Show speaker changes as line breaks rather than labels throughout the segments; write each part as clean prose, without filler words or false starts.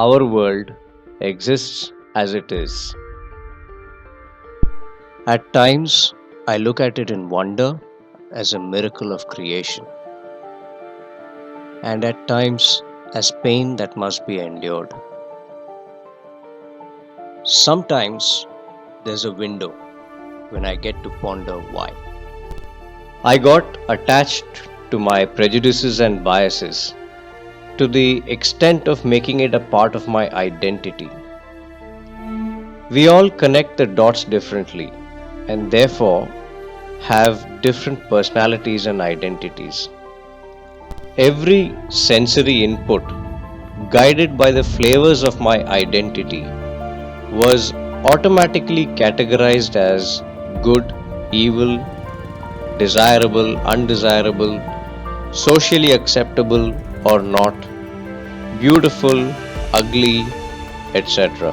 Our world exists as it is. At times, I look at it in wonder as a miracle of creation, and at times as pain that must be endured. Sometimes there's a window when I get to ponder why. I got attached to my prejudices and biases to the extent of making it a part of my identity. We all connect the dots differently and therefore have different personalities and identities. Every sensory input, guided by the flavors of my identity, was automatically categorized as good, evil, desirable, undesirable, socially acceptable or not, beautiful, ugly, etc.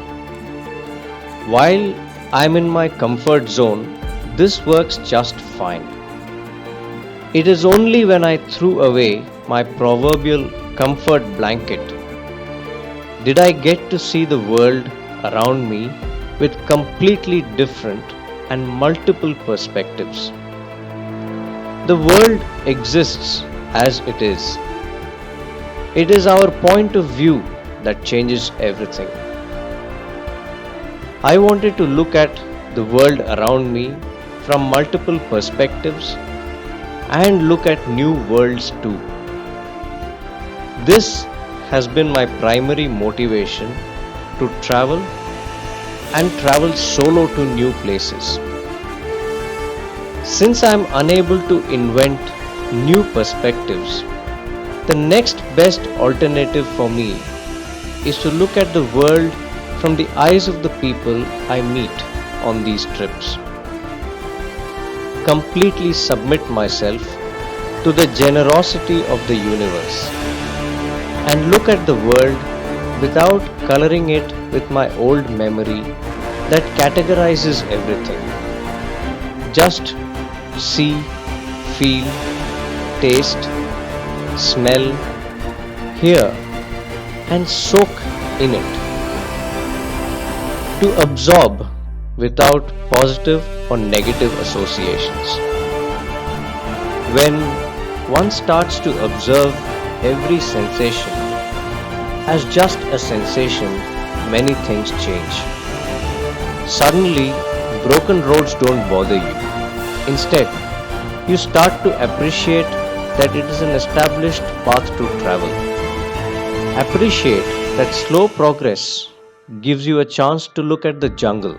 While I'm in my comfort zone, this works just fine. It is only when I threw away my proverbial comfort blanket did I get to see the world around me with completely different and multiple perspectives. The world exists as it is. It is our point of view that changes everything. I wanted to look at the world around me from multiple perspectives and look at new worlds too. This has been my primary motivation to travel and travel solo to new places. Since I am unable to invent new perspectives, the next best alternative for me is to look at the world from the eyes of the people I meet on these trips. Completely submit myself to the generosity of the universe and look at the world without coloring it with my old memory that categorizes everything. Just see, feel, taste, smell, hear, and soak in it. To absorb without positive or negative associations. When one starts to observe every sensation as just a sensation, many things change. Suddenly, broken roads don't bother you. Instead, you start to appreciate that it is an established path to travel. Appreciate that slow progress gives you a chance to look at the jungle,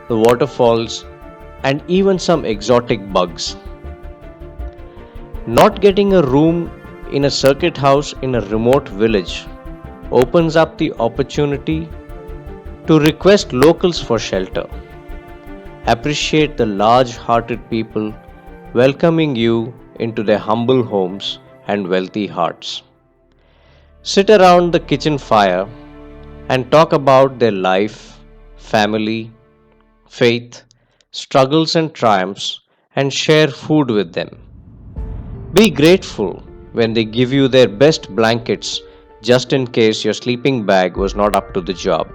the waterfalls, and even some exotic bugs. Not getting a room in a circuit house in a remote village opens up the opportunity to request locals for shelter. Appreciate the large hearted people welcoming you into their humble homes and wealthy hearts. Sit around the kitchen fire and talk about their life, family, faith, struggles, and triumphs, and share food with them. Be grateful when they give you their best blankets just in case your sleeping bag was not up to the job.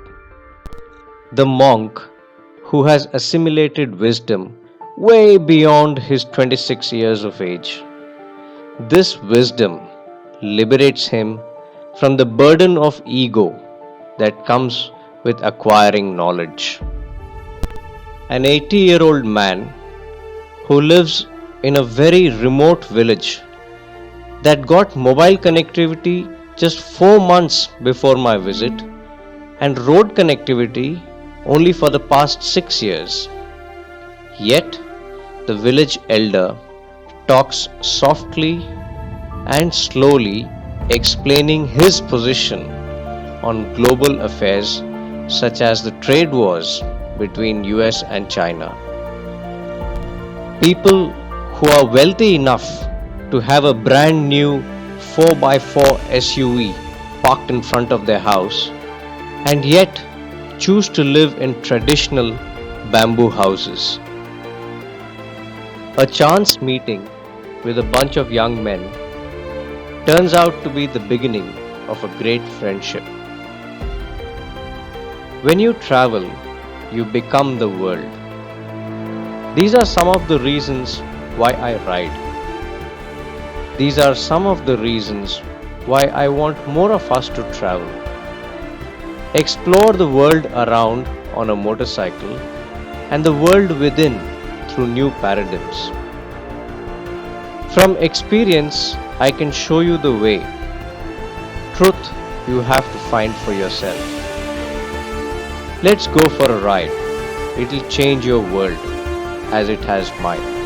The monk who has assimilated wisdom way beyond his 26 years of age. This wisdom liberates him from the burden of ego that comes with acquiring knowledge. An 80-year-old man who lives in a very remote village that got mobile connectivity just 4 months before my visit and road connectivity only for the past 6 years. Yet, the village elder talks softly and slowly explaining his position on global affairs such as the trade wars between US and China. People who are wealthy enough to have a brand new 4x4 SUV parked in front of their house and yet choose to live in traditional bamboo houses. A chance meeting with a bunch of young men turns out to be the beginning of a great friendship. When you travel, you become the world. These are some of the reasons why I ride. These are some of the reasons why I want more of us to travel. Explore the world around on a motorcycle and the world within through new paradigms. From experience, I can show you the way. Truth you have to find for yourself. Let's go for a ride. It'll change your world as it has mine.